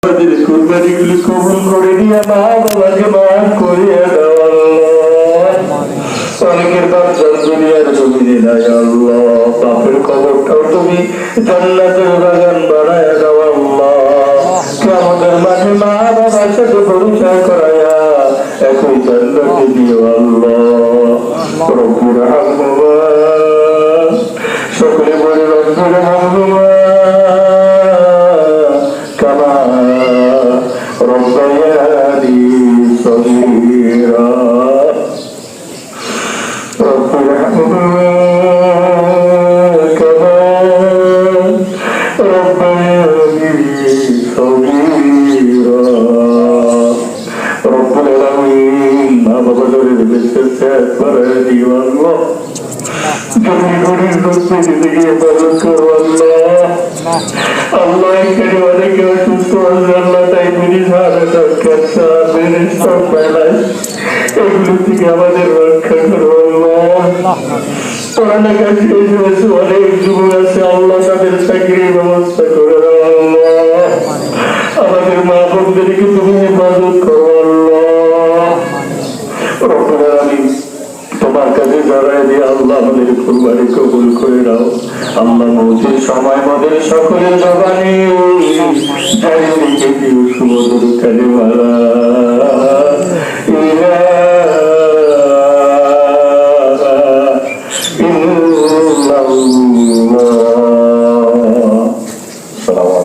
কুরবানিগুলি কবুল করে দিয়া মা বাবাকে মাফ করিয়া দাও আল্লাহ। অনেকের বাপ দুনিয়ার জমিনে নাই আল্লাহ, বাপের কবরটাও তুমি জান্নাতের বাগান বানায় দাও আল্লাহ। কিয়ামতের মাঠে মা বাবার সাথে পরিচয় করায়া একই জান্নাতে দিও আল্লাহ। রব্বির হামহুমা, সকলে বলে রব্বির হামহুমা কামা রব্বায়ানি সগীরা। রব্বির হামহুমা কামা রব্বায়ানি সগীরা। রব্বুল আলামিন মা বাবাদের বেঁচে একবার দিও আল্লাহ। জমি গরিব লোককে থেকে হেফাজত করো আল্লাহ। আল্লাহ এখানে অনেকে অসুস্থ আল্লাহ, diabetes, heart attack, cancer, brain stroke, paralysis, এগুলো থেকে আমাদের রক্ষা করো আল্লাহ। পড়ালেখা শেষ হয়েছে, অনেক যুবক আছে আল্লাহ, তাদের চাকরির ব্যবস্থা করে দাও আল্লাহ। আমাদের মা বোনদেরকে তুমি হেফাজত করো আল্লাহ। রব্বুল আলামিন তোমার কাছে জড়াই দিয়ে আল্লাহ আমাদের কুরবানি কবুল করে দাও আল্লাহ। মৌতের সময় আমাদের সকলের জবানে জারি রেখে দিও সুমধুর কালিমা লা